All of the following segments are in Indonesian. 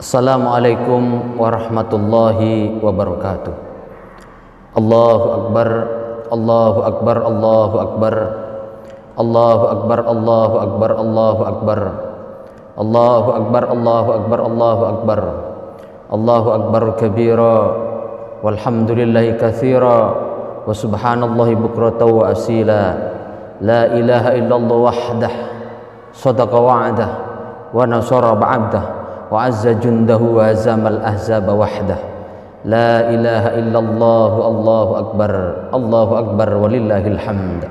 Assalamualaikum warahmatullahi wabarakatuh. Allahu Akbar, Allahu Akbar, Allahu Akbar, Allahu Akbar, Allahu Akbar, Allahu Akbar, Allahu Akbar, Allahu Akbar, Allahu Akbar, Allahu Akbar kabira, walhamdulillahi katsira, wa subhanallahi bukratan wa asila. La ilaha illallah wahdah, sadaqa wa'dah, wa nasara ba'abdah, wa azza jundahu wa azamal ahzaba wahdah. La ilaha illallah, Allahu akbar, Allahu akbar, walillahil hamd.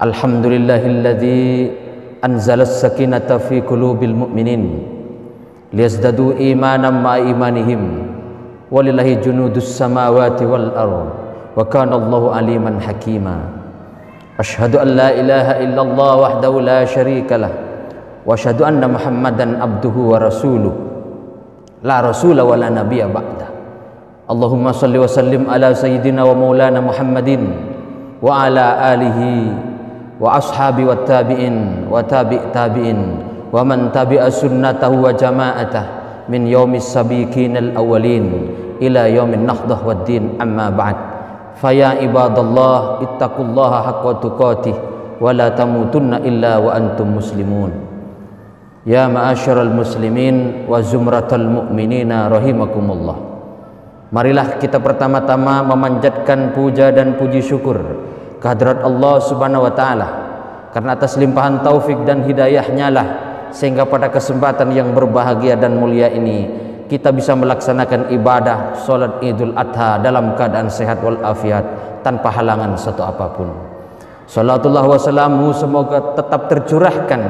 Alhamdulillahilladzi anzala as-sakinata fi qulubil mu'minin liyazdadu imanan ma'a imanihim, walillahi junudus samawati wal ardh, wa kana Allahu aliman hakima. Asyhadu an la ilaha illallah wahdahu la syarika lah, wa asyhadu anna Muhammadan abduhu wa rasuluh, la rasula wa la nabiyya ba'da. Allahumma salli wa sallim ala sayyidina wa maulana Muhammadin wa ala alihi wa ashabi wa tabi'in wa tabi'in wa man tabi'a sunnatahu wa jama'atah min yaumis sabiqinal awwalin ila yaumin nahdhah wad din, amma ba'd. Faya ibadallah ittaqullaha haqqa tuqatih wa la tamutunna illa wa antum muslimun. Ya ma'asyiral muslimin wa zumratal mu'minina rahimakumullah. Marilah kita pertama-tama memanjatkan puja dan puji syukur kehadrat Allah Subhanahu wa taala, karena atas limpahan taufik dan hidayahnya lah sehingga pada kesempatan yang berbahagia dan mulia ini kita bisa melaksanakan ibadah salat Idul Adha dalam keadaan sehat walafiat tanpa halangan satu apapun. Salatullah wa salamu semoga tetap tercurahkan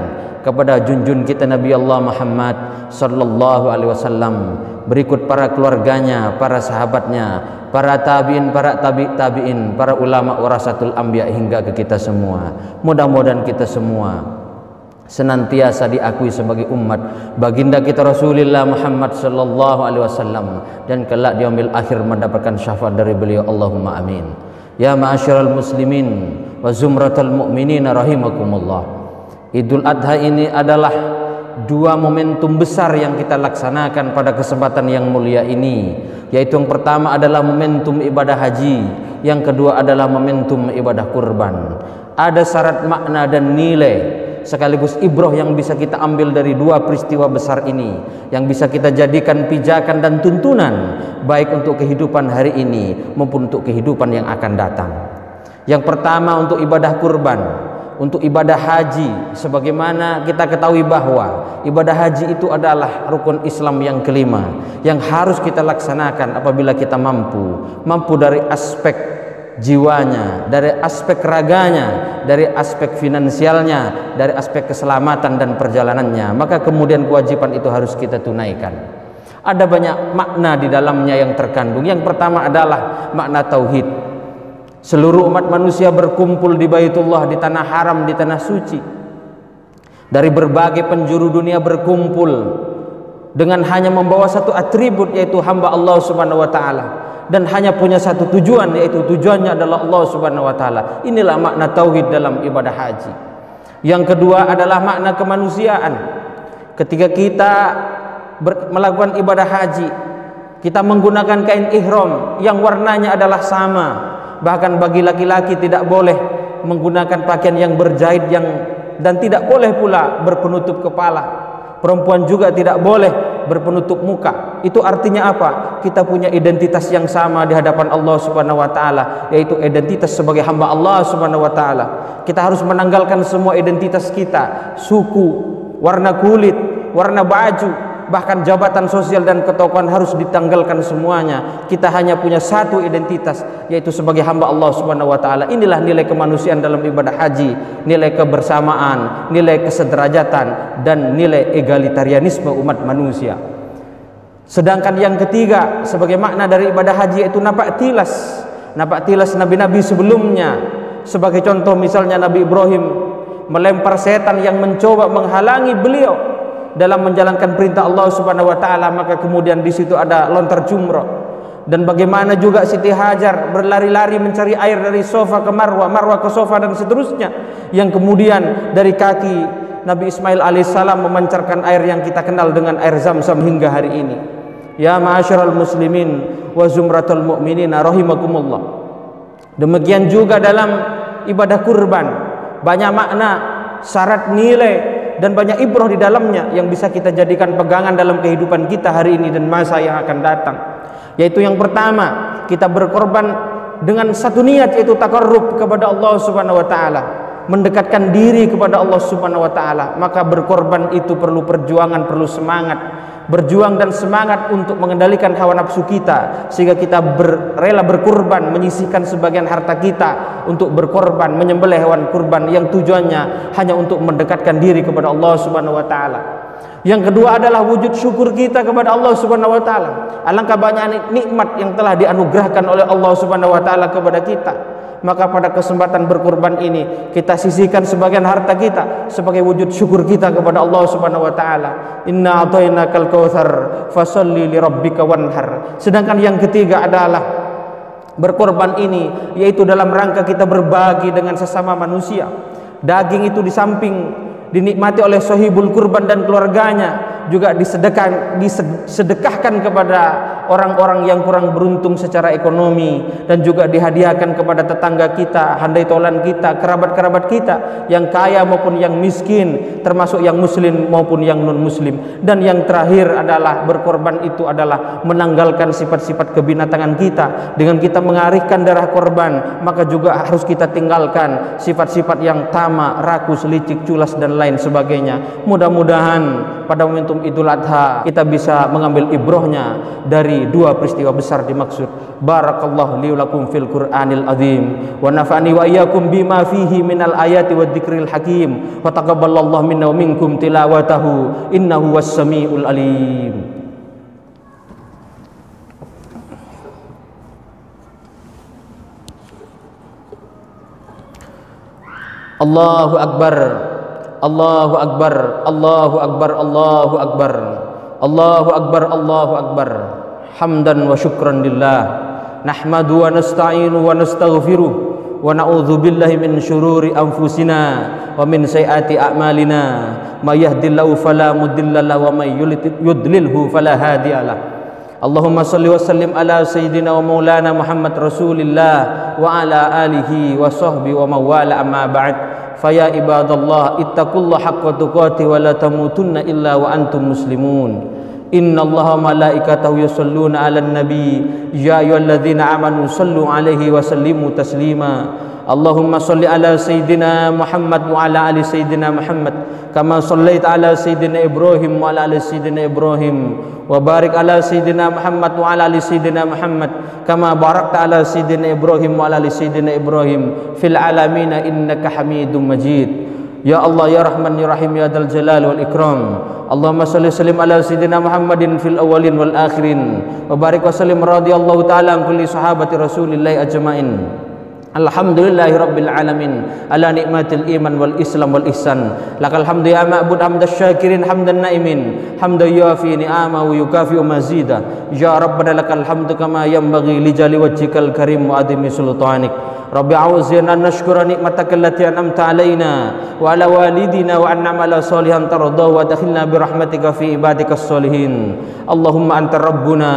kepada junjun kita Nabi Allah Muhammad sallallahu alaihi wasallam, berikut para keluarganya, para sahabatnya, para tabi'in, para tabi'in, para ulama warasatul anbiya hingga ke kita semua. Mudah-mudahan kita semua senantiasa diakui sebagai umat baginda kita Rasulullah Muhammad sallallahu alaihi wasallam, dan kelak di yaumil akhir mendapatkan syafaat dari beliau. Allahumma amin. Ya ma'asyiral muslimin wa zumratal mu'minina rahimakumullah. Idul Adha ini adalah dua momentum besar yang kita laksanakan pada kesempatan yang mulia ini, yaitu yang pertama adalah momentum ibadah haji, yang kedua adalah momentum ibadah kurban. Ada syarat makna dan nilai sekaligus ibrah yang bisa kita ambil dari dua peristiwa besar ini, yang bisa kita jadikan pijakan dan tuntunan baik untuk kehidupan hari ini maupun untuk kehidupan yang akan datang. Yang pertama untuk ibadah kurban, untuk ibadah haji, sebagaimana kita ketahui bahwa ibadah haji itu adalah rukun Islam yang kelima yang harus kita laksanakan apabila kita mampu dari aspek jiwanya, dari aspek raganya, dari aspek finansialnya, dari aspek keselamatan dan perjalanannya, maka kemudian kewajiban itu harus kita tunaikan. Ada banyak makna di dalamnya yang terkandung. Yang pertama adalah makna tauhid. Seluruh umat manusia berkumpul di Baitullah, di tanah haram, di tanah suci, dari berbagai penjuru dunia berkumpul dengan hanya membawa satu atribut, yaitu hamba Allah Subhanahu wa taala, dan hanya punya satu tujuan, yaitu tujuannya adalah Allah Subhanahu wa taala. Inilah makna tauhid dalam ibadah haji. Yang kedua adalah makna kemanusiaan. Ketika kita melakukan ibadah haji, kita menggunakan kain ihram yang warnanya adalah sama. Bahkan bagi laki-laki tidak boleh menggunakan pakaian yang berjahit dan tidak boleh pula berpenutup kepala. Perempuan juga tidak boleh berpenutup muka. Itu artinya apa? Kita punya identitas yang sama di hadapan Allah Subhanahu wa taala, yaitu identitas sebagai hamba Allah Subhanahu wa taala. Kita harus menanggalkan semua identitas kita, suku, warna kulit, warna baju, bahkan jabatan sosial dan ketokohan harus ditanggalkan semuanya. Kita hanya punya satu identitas, yaitu sebagai hamba Allah Subhanahu wa taala. Inilah nilai kemanusiaan dalam ibadah haji, nilai kebersamaan, nilai kesederajatan, dan nilai egalitarianisme umat manusia. Sedangkan yang ketiga sebagai makna dari ibadah haji yaitu napak tilas. Napak tilas nabi-nabi sebelumnya. Sebagai contoh misalnya Nabi Ibrahim melempar setan yang mencoba menghalangi beliau dalam menjalankan perintah Allah Subhanahu wa taala, maka kemudian di situ ada lontar jumrah. Dan bagaimana juga Siti Hajar berlari-lari mencari air dari Safa ke Marwah, Marwah ke Safa dan seterusnya, yang kemudian dari kaki Nabi Ismail alaihissalam memancarkan air yang kita kenal dengan air Zam-Zam hingga hari ini. Ya ma'asyiral muslimin wa zumratul mu'minina rahimakumullah. Demikian juga dalam ibadah kurban, banyak makna, syarat, nilai, dan banyak ibrah di dalamnya yang bisa kita jadikan pegangan dalam kehidupan kita hari ini dan masa yang akan datang. Yaitu yang pertama, kita berkorban dengan satu niat, yaitu taqarrub kepada Allah Subhanahu wa taala, mendekatkan diri kepada Allah Subhanahu wa taala. Maka berkorban itu perlu perjuangan, perlu semangat, berjuang dan semangat untuk mengendalikan hawa nafsu kita, sehingga kita rela berkorban, menyisihkan sebagian harta kita untuk berkorban, menyembelih hewan kurban yang tujuannya hanya untuk mendekatkan diri kepada Allah Subhanahu wa taala. Yang kedua adalah wujud syukur kita kepada Allah Subhanahu wa taala. Alangkah banyak nikmat yang telah dianugerahkan oleh Allah Subhanahu wa taala kepada kita. Maka pada kesempatan berkurban ini kita sisihkan sebagian harta kita sebagai wujud syukur kita kepada Allah Subhanahu wa taala. Inna a'tainakal kautsar fasholli lirabbika wanhar. Sedangkan yang ketiga adalah berkorban ini yaitu dalam rangka kita berbagi dengan sesama manusia. Daging itu di samping dinikmati oleh sahibul kurban dan keluarganya, juga disedekahkan kepada orang-orang yang kurang beruntung secara ekonomi, dan juga dihadiahkan kepada tetangga kita, handai tolan kita, kerabat-kerabat kita yang kaya maupun yang miskin, termasuk yang muslim maupun yang non muslim. Dan yang terakhir adalah berkorban itu adalah menanggalkan sifat-sifat kebinatangan kita. Dengan kita mengalihkan darah korban, maka juga harus kita tinggalkan sifat-sifat yang tamak, rakus, licik, culas dan lain sebagainya. Mudah-mudahan pada momentum Idul Adha kita bisa mengambil ibrahnya dari dua peristiwa besar dimaksud. Barakallahu li lakum fil Qur'anil azim wa nafa'ani wa iyyakum bima fihi minal ayati wad dzikril hakim wa taqabbalallahu minna wa minkum tilawatahu innahu was-sami'ul alim. Allahu akbar. Allahu akbar, Allahu akbar, Allahu akbar, Allahu akbar, Allahu akbar. Hamdan wa syukran lillah. Nahmadu wa nasta'inu wa nastaghfiruh wa na'udzu billahi min syururi anfusina wa min sayyiati a'malina. May yahdihillahu fala mudilla lahu wa may yudlilhu fala hadiyalah. Allahumma shalli wa sallim ala sayyidina wa maulana Muhammad Rasulillah wa ala alihi wa sahbihi wa mawala amma ba'd. Faya ibadallah ittaqullaha haqqa tuqatih wa la tamutunna illa wa antum muslimun. Innallaha malaikatahu yusholluna 'alan nabi ya ayyuhalladzina amanu shallu 'alaihi wa sallimu taslima. Allahumma shalli ala sayyidina Muhammad wa ala ali sayyidina Muhammad kama shallaita ala sayyidina Ibrahim wa ala ali sayyidina Ibrahim wa barik ala sayyidina Muhammad wa ala ali sayyidina Muhammad kama barakta ala sayyidina Ibrahim wa ala ali sayyidina Ibrahim fil alamin innaka Hamidum Majid. Ya Allah ya Rahman ya Rahim ya Dzal Jalal wal Ikram. Allahumma shalli sallim ala sayyidina Muhammadin fil awwalin wal akhirin wa barik wa sallim radhiyallahu ta'ala an kulli sahabati Rasulillah ajmain. Alhamdulillahi rabbil alamin ala nikmatil iman wal islam wal ihsan. Lakal hamdu ya ma'bud hamdas syakirin hamdan naimin hamdan yuafi ni'ama wa yukafi mazida. Ya rabbana lakal hamdu kama yanbaghi li jali wajhikal karim wa adimi sultanik. Rabbi a'udzina an nashkura nikmataka allati an'amta alaina wa ala walidina wa an na'mala salihan tardahu wa adkhilna bi rahmatika fi ibadikas solihin. Allahumma anta rabbuna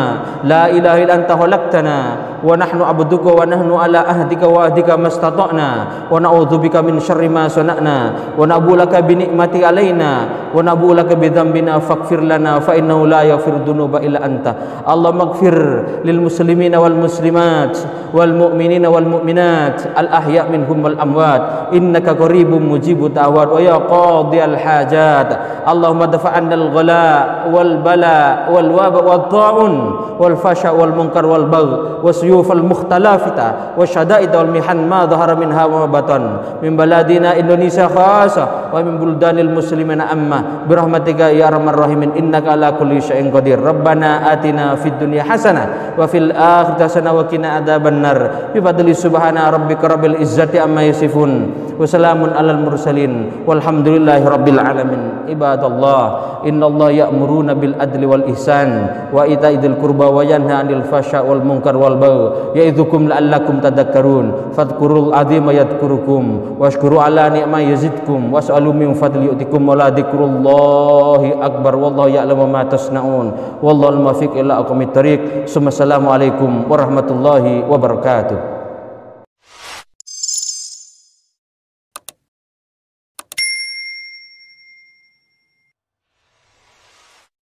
la ilaha illa anta khalaqtana wa nahnu abduka wa nahnu ala ahdika wa ahdika mastata'na wa na'udzubika min syarri ma sana'na wa nabulaka bi ni'mati alaina wa nabulaka bi dzambina faghfir lana fa innahu la yaghfiru dzunuba illa anta. Allahumma ighfir lil muslimina wal muslimat wal mu'minina wal mu'minat al ahya minhum wal amwat innaka qaribun mujibut da'wat wa ya qadiyal hajat. Allahumma dafa'anna al ghala wal bala wal waba wal ta'un wal fasha wal munkar wal bagh wasuyuf al mukhtalafita wasyada'id wal mihan ma dhahara minha wa batan min baladina Indonesia khasa wa min buldanil muslimina amma birahmatika ya arhamar rahimin innaka ala kulli syai'in qadir. Rabbana atina fid dunya hasanah wa fil akhirati hasanah wa qina adzabannar bi fadli subhana rabbika rabbil izzati amma yasifun wa salamun alal mursalin walhamdulillahi rabbil alamin. Ibadallah, innallaha ya'muruna bil adli wal ihsan wa ita'idzil qurba wa yanha 'anil fasya wal munkar wal baghi ya'idzukum la'allakum tadhakkarun. Fadhkurul azima yadhkurukum washkuru ala ni'ma yazidkum was'alu min fadli yu'tikum wa la dzikrullahi akbar wallahu ya'lamu ma tasna'un wallahu al-muwaffiq ila aqwamit thariq. Assalamualaikum warahmatullahi wabarakatuh.